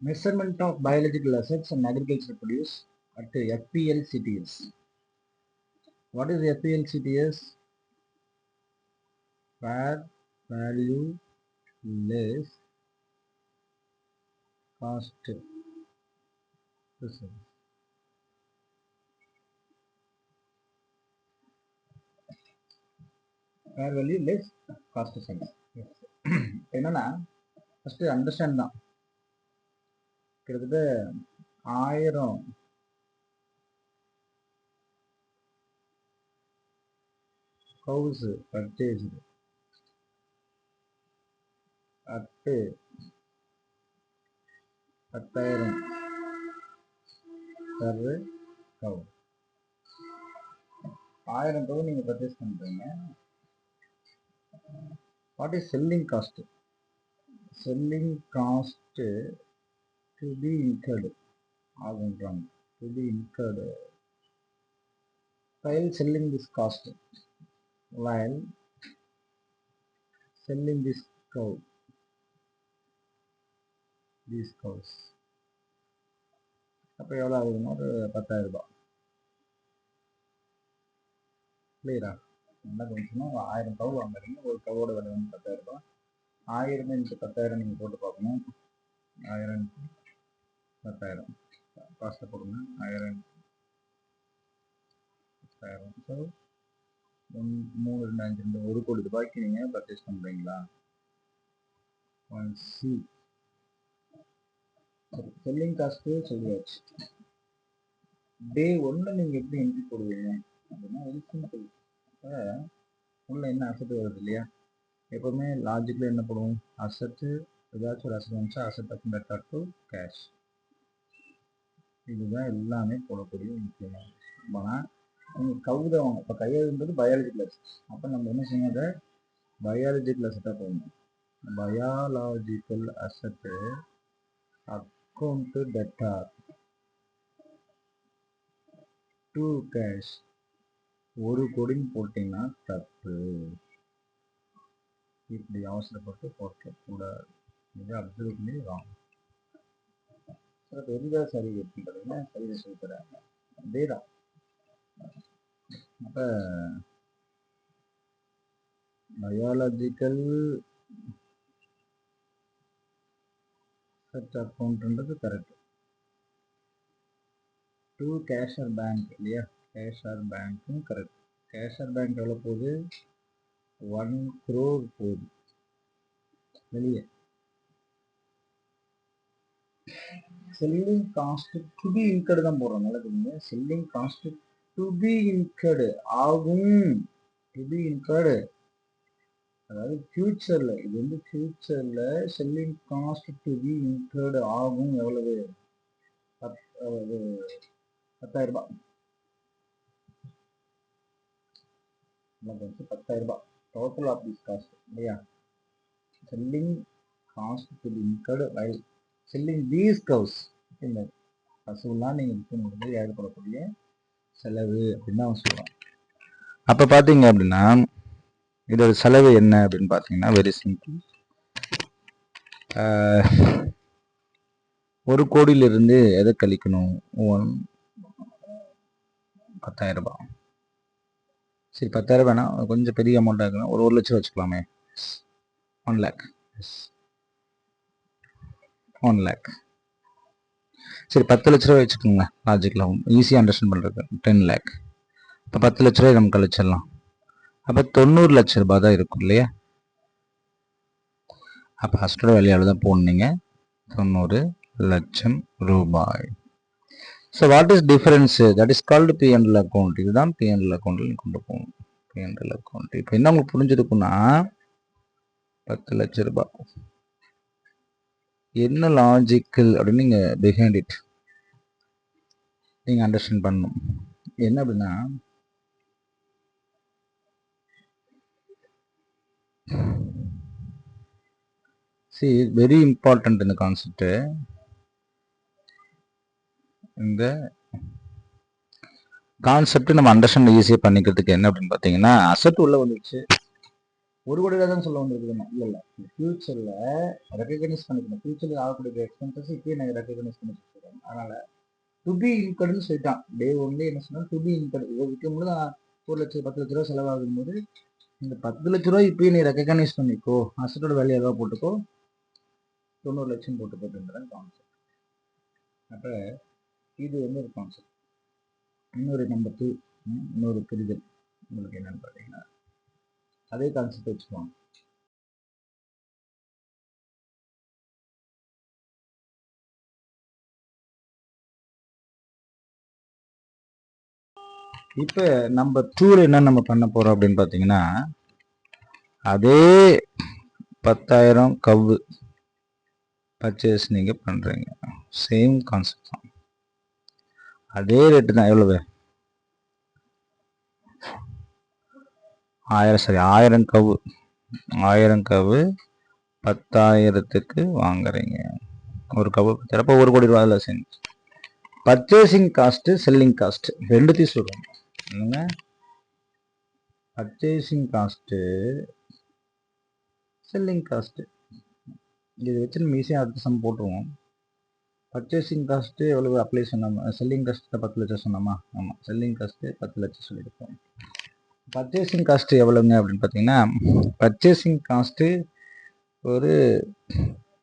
Measurement of biological assets and agricultural produce at FPLCTS. What is FPLCTS? Fair value less cost to sell. Fair value less cost to sell. Yes. என்னன்னா first understand தான். கிட்டத்தட்ட 1000 cows purchased at 10,000 per cow. 1000 cow நீங்க purchase பண்றீங்க. What is selling cost? Selling cost to be incurred ஆகுன்றாங்க. to be incurred while selling this cost, while selling this cow, these cows. அப்போ எவ்வளோ ஆகுதுன்னா ஒரு 10,000 ரூபாய். கிளியரா? என்ன கொஞ்சம்னா 1000 கவு வாங்குறீங்க, ஒரு கவோட விலை வந்து 10,000 ரூபாய். 1000 இன்ட்டு 10,000 நீங்கள் போட்டு பார்க்கணும். 1000 10,000 காஸ்ட்டை போடுங்க. 1000 10,000. ஸோ 3 2 5 2 1 கோடி ரூபாய்க்கு நீங்கள் பர்ச்சேஸ் பண்ணுறீங்களா? சி சரி, செல்லிங் காஸ்ட்டு சொல்லியாச்சு. டே 1 நீங்கள் எப்படி என்ட்ரி போடுவீங்க அப்படின்னா வெரி சிம்பிள். இப்போ உள்ள என்ன அசட் வருது இல்லையா? எப்போவுமே லாஜிக்கில் என்ன போடுவோம்? அசட்டு, ஏதாச்சும் ஒரு அசட் வந்துச்சா அசட் அக்கௌண்ட் டு கேஷ். இதுதான் எல்லாமே போடக்கூடிய முக்கியமான விஷயம். ஆனால் நீங்கள் கவுதவங்க இப்போ கையெழுன்றது பயாலஜிக்கல் அசட். அப்போ நம்ம என்ன செய்யணும்? அதை பயாலஜிக்கல் அசட்டாக போடணும். பயாலஜிக்கல் அசட்டு அக்கௌண்ட் டெட்டார் டு கேஷ் 1 கோடின்னு போட்டிங்கன்னா தப்பு. இப்படி அவசரப்பட்டு போட்டக்கூடாது. இது அப்சல்யூட்லி ராங். எதுதான் சரி அப்படின்னு பார்த்தீங்கன்னா சரியை சொல்லி தராங்க. அதே தான். அப்போ பயாலஜிக்கல் அசட் அக்கௌண்ட்ன்றது கரெக்ட். டு கேஷர் பேங்க் இல்லையா? Cash or பேங்க்கும் correct. கேஷர் பேங்க் எவ்வளோ போகுது? 1 crore போகுது வெளியே. Selling cost to be incurred தான் போடுறோம். நல்லா தெரியுங்க. Selling cost to be incurred ஆகும். டு பி இன்கர்டு அதாவது ஃபியூச்சர்ல, இது வந்து ஃபியூச்சர்ல selling cost to be incurred ஆகும். எவ்வளவு? 10,000 ரூபாய். 10,000 ரூபாய் டோட்டல் ஆஃப் திஸ் காஸ்ட் இல்லையா? Selling cost to be incurred while selling these cows. இந்த பசுவெல்லாம் நீங்கள் விற்கும்போது ஏற்படக்கூடிய செலவு அப்படின்னு அவன் சொல்லுவான். அப்போ பார்த்தீங்க அப்படின்னா இதோட செலவு என்ன அப்படின்னு பார்த்தீங்கன்னா வெரி சிம்பிள். 1 கோடியிலிருந்து எதை கழிக்கணும்? 10,000 ரூபாய். சரி, 10,000 வேணா, கொஞ்சம் பெரிய அமௌண்ட்டாக இருக்கணும். ஒரு 1 லட்சம் வச்சுக்கலாமே. 1 lakh. 1 lakh. சரி, 10 லட்ச ரூபாய் வச்சுக்கோங்க. லாஜிக்கலாகவும் ஈஸியாக அண்டர்ஸ்டாண்ட் பண்ணுறது. 10 lakh. இப்போ 10 லட்ச ரூபாய் நம்ம கழிச்சிடலாம். அப்போ 90 லட்ச ரூபாய் தான் இருக்கும் இல்லையா? அப்போ அசட்டோட வேல்யூ தான் போடணுங்க. 90 லட்சம் ரூபாய். So what is difference? That is called P&L account. இதுதான் P&L அக்கௌண்ட்டில் கொண்டு போகணும். P&L account. இப்போ என்ன உங்களுக்கு புரிஞ்சிருக்குன்னா 10 லட்ச ரூபாய் என்ன லாஜிக்கல் அப்படின்னு நீங்கள் பிஹைண்ட் இட் நீங்கள் அண்டர்ஸ்டாண்ட் பண்ணணும். என்ன அப்படின்னா வெரி இம்பார்ட்டன்ட் இந்த கான்செப்ட். இந்த கான்செப்ட் நம்ம அண்டர்ஸ்டாண்ட் ஈஸியாக பண்ணிக்கிறதுக்கு என்ன அப்படின்னு பார்த்தீங்கன்னா அசட் உள்ள வந்துச்சு, ஒரு கோடியில் தான் சொல்ல வந்திருக்குதுன்னா இல்லை ஃபியூச்சரில் ரெக்கக்னைஸ் பண்ணிக்கணும். ஃபியூச்சரில் ஆகக்கூடிய எக்ஸ்பென்சஸ் இப்போயே நான் ரெக்கக்னைஸ் பண்ணி வச்சுருக்கேன். அதனால் டு பி இன்கர்டுன்னு சொல்லிட்டான். டே ஒன்லேயே என்ன சொன்னால் டு பி இன்கர்டு. இதை விற்கும்போது நான் 1 லட்சம் 10 லட்ச ரூபா செலவாகும் போது இந்த 10 லட்ச ரூபா இப்போயே நீ ரெக்கக்னைஸ் பண்ணிக்கோ, அசட்டோட வேல்யூ எதாவது போட்டுக்கோ, 90 லட்சம் போட்டுக்கோன்றதான் கான்செப்ட். அப்போ இது வந்து ஒரு கான்செப்ட். இன்னொரு நம்பர் 2 இன்னொரு புரிதல் உங்களுக்கு என்னன்னு பார்த்தீங்கன்னா அதே கான்செப்ட் வச்சுக்குவாங்க. இப்போ நம்பர் 2ல என்ன நம்ம பண்ண போறோம் அப்படின்னு பார்த்தீங்கன்னா அதே 10,000 கவ்வு பர்ச்சேஸ் நீங்க பண்றீங்க. சேம் கான்செப்ட் தான், அதே ரேட்டு தான். எவ்வளவு? 1000 கவ்வு 10,000க்கு வாங்குறீங்க. ஒரு கவ்வு அப்போ 1 கோடி ரூபாய் அதில் சேர்ந்து பர்ச்சேசிங் காஸ்ட் செல்லிங் காஸ்ட் ரெண்டுத்தையும் சொல்றோம். என்னங்க? பர்ச்சேசிங் காஸ்ட் செல்லிங் காஸ்ட் இது வச்சு நம்ம ஈஸியாக அடுத்த சம் போட்டுருவோம். பர்ச்சேசிங் காஸ்ட்டு எவ்வளவு அப்ளை சொன்னோமா? செல்லிங் காஸ்ட்டு 10 லட்சம் சொன்னோமா? ஆமாம், செல்லிங் காஸ்ட்டு 10 லட்சம் சொல்லியிருக்கோம். பர்ச்சேசிங் காஸ்ட்டு எவ்வளோங்க அப்படின்னு பார்த்தீங்கன்னா பர்ச்சேசிங் காஸ்ட்டு ஒரு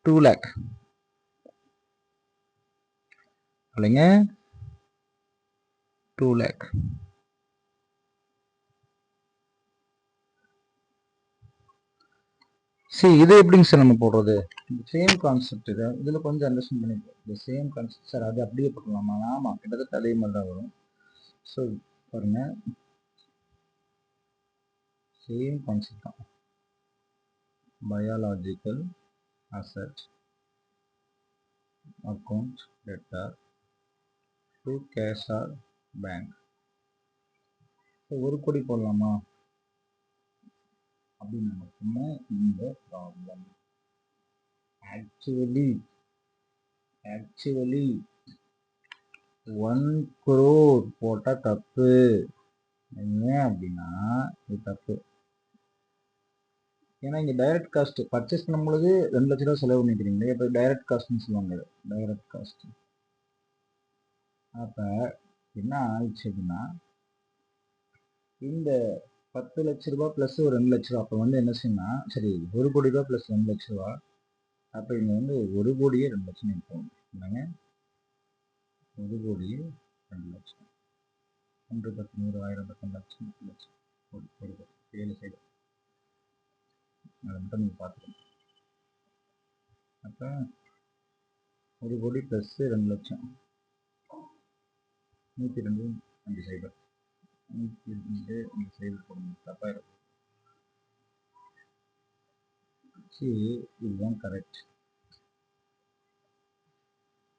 2 lakh இல்லைங்க, 2 lakh. சரி, இது எப்படிங்க சார் நம்ம போடுறது? சேம் கான்செப்ட் இது. இதில் கொஞ்சம் அண்டர்ஸ்டாண்ட் பண்ணிப்போம். இந்த சேம் கான்செப்ட் சார் அது அப்படியே போட்டுக்கலாமா? ஆமாம், கிட்டத்தட்ட அதே மாதிரி தான் வரும். ஸோ பாருங்க, சேம் கான்செப்ட் தான். Biological asset account debtor to cash R bank. So 1 கோடி போடலாமா அப்படின்னு மட்டுமே இந்த ப்ராப்ளம். ஆக்சுவலி 1 crore போட்டால் தப்பு. ஏன் அப்படின்னா இது தப்பு. ஏன்னா இங்கே டைரக்ட் காஸ்ட் பர்ச்சேஸ் பண்ணும்பொழுது 2 லட்ச ரூபா செலவு பண்ணிக்கிறீங்க. இப்போ டைரக்ட் காஸ்ட்னு சொல்லுவாங்க. Direct cost. அப்போ என்ன ஆயிடுச்சு அப்படின்னா இந்த 10 லட்ச ரூபா ப்ளஸ் ஒரு 2 லட்ச ரூபா. அப்போ வந்து என்ன செய்யணும்னா சரி 1 கோடி ரூபா ப்ளஸ் 2 லட்ச ரூபா. அப்போ இங்கே வந்து 1 கோடியே 2 லட்சம் இருக்கும். என்னங்க? 1 கோடியே 2 லட்சம். 1 10 100 1000 10 லட்சம் 10 லட்சம் 7 சைடு அதை மட்டும் நீங்கள் பார்த்துக்கணும். அப்போ 1 கோடி ப்ளஸ் 2 லட்சம் 102 5 சைபர் 102 5 சைபர் போடணும். தப்பாக இருக்கும். சரி, இதுதான் கரெக்ட்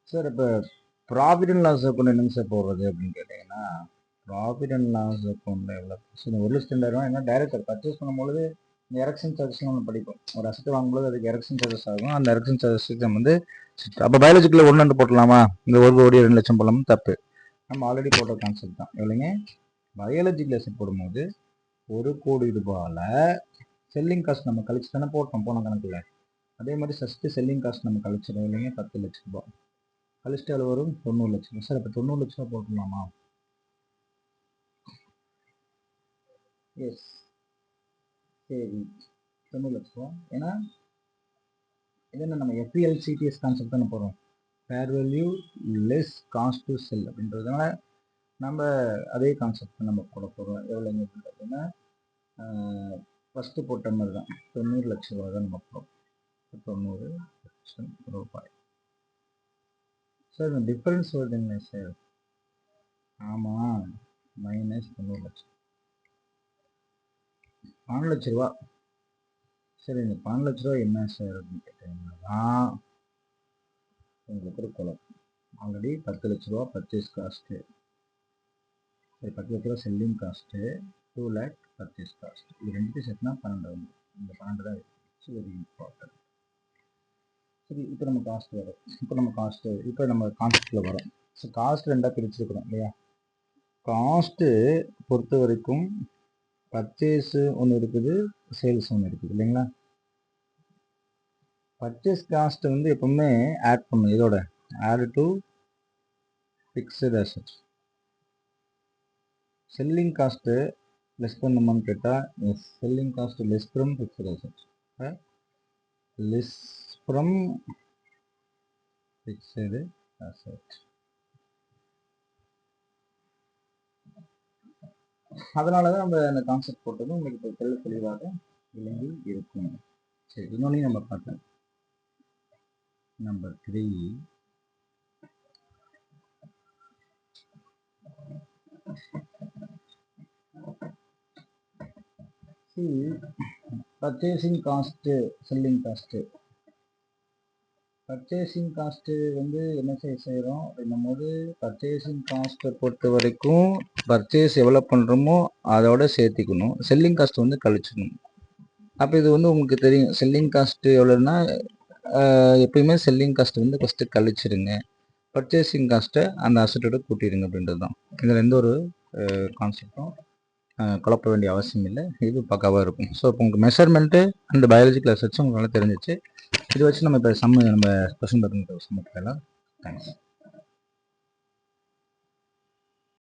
சார். இப்போ ப்ராஃபிட் அண்ட் லாஸ் அக்கௌண்ட் என்னங்க சார் போடுறது அப்படின்னு கேட்டிங்கன்னா ப்ராஃபிட் அண்ட் லாஸ் அக்கௌண்ட்டில் எவ்வளோ? 1,02,000 ஏன்னா டைரக்டர் பர்ச்சேஸ் பண்ணும்போது இந்த எரெக்ஷன் சார்ஜஸ்லாம் நம்ம படிப்போம். ஒரு அசட் வாங்கும்போது அதுக்கு எரெக்ஷன் சார்ஜஸ் ஆகும். அந்த எரெக்ஷன் சார்ஜஸுக்கு நம்ம வந்து அப்போ பயாலஜிக்கில் 1 போட்டலாமா? இந்த 1 கோடி 2 லட்சம் போடலாமா? தப்பு. நம்ம ஆல்ரெடி போட்ட கான்செப்ட் தான். எவ்வளோங்க? பயாலஜிக்கில் அசட் போடும்போது 1 கோடி ரூபாயில் செல்லிங் காஸ்ட் நம்ம கழிச்சு தானே போட்டோம் போன கணக்கில். அதே மாதிரி ஃபஸ்ட்டு செல்லிங் காஸ்ட் நம்ம கழிச்சிடும். இல்லைங்க, 10 லட்ச ரூபா கழிச்சிட்டு அதில் வரும் 90 லட்சம். சார் இப்போ 90 லட்ச ரூபா போட்டுடலாமா? எஸ், சரி 90 லட்ச ரூபா. ஏன்னா இது என்ன நம்ம FELCTS கான்செப்ட் தானே போகிறோம். Fair value less cost to sell அப்படின்றதுனால நம்ம அதே கான்செப்ட் நம்ம போட போகிறோம். எவ்வளோங்க அப்படின்னு பார்த்தீங்கன்னா ஃபஸ்ட்டு போட்ட மாதிரி தான் 90 லட்ச ரூபா தான் நம்ம போகிறோம். 90 லட்சம் ரூபாய். சார் இந்த டிஃபரன்ஸ் வருதுங்க சார். ஆமாம், மைனஸ் 90 லட்சம் 12 லட்ச ரூபா. சரி, இந்த 12 லட்ச ரூபா என்ன சார் அப்படின்னு கேட்டீங்கன்னா உங்களுக்கு ஒரு குழப்பம். ஆல்ரெடி 10 லட்ச ரூபா பர்ச்சேஸ் காஸ்ட்டு, சரி 10 லட்ச ரூபா selling cost, 2 lakh purchase cost. இது ரெண்டுத்தையும் சேர்த்துனா 12 வந்து இந்த 12 தான் வெரி இம்பார்ட்டன்ட். சரி, இப்போ நம்ம காஸ்ட் வரும். இப்போ நம்ம கான்செப்டில் வரும். ஸோ காஸ்ட் ரெண்டாக பிரிச்சுருக்கிறோம் இல்லையா? காஸ்ட்டு பொறுத்த வரைக்கும் பர்ச்சேஸ் ஒன்று இருக்குது, சேல்ஸ் ஒன்று இருக்குது இல்லைங்களா. பர்ச்சேஸ் காஸ்ட் வந்து எப்பவுமே ஆட் பண்ணும், இதோட add to fixed assets. Selling cost less பண்ணுமான்னு கேட்டால் yes, selling cost less from fixed assets, less from fixed asset. அதனால தான் நம்ம அந்த கான்செப்ட் போட்டதும் உங்களுக்கு இப்போ தெளிவாக விளங்கி இருக்கும். சரி, இன்னொன்னையும் நம்ம பார்க்கலாம். Number 3, purchasing cost selling cost. Purchasing cost வந்து என்ன செய்கிறோம் அப்படின்னும் போது, பர்ச்சேசிங் காஸ்ட்டை பொறுத்த வரைக்கும் பர்ச்சேஸ் எவ்வளோ பண்ணுறோமோ அதோட சேர்த்திக்கணும், செல்லிங் காஸ்ட் வந்து கழிச்சிக்கணும். அப்போ இது வந்து உங்களுக்கு தெரியும், செல்லிங் காஸ்ட்டு எவ்வளோன்னா எப்பயுமே செல்லிங் காஸ்ட் வந்து ஃபஸ்ட்டு கழிச்சிடுங்க, பர்ச்சேசிங் காஸ்ட்டை அந்த அசட்டோட கூட்டிடுங்க அப்படின்றது தான். இதில் எந்த ஒரு கான்செப்டும் குழப்ப வேண்டிய அவசியம் இல்லை, இது பக்காவாக இருக்கும். ஸோ இப்போ உங்களுக்கு மெஷர்மெண்ட்டு அண்ட் பயாலஜிக்கல் அசெட்ஸும் உங்களுக்கு நல்லா தெரிஞ்சிச்சு. இதை வச்சு நம்ம இப்போ நம்ம கொஸ்டின் பார்த்து சம்ம தேங்க்ஸ்.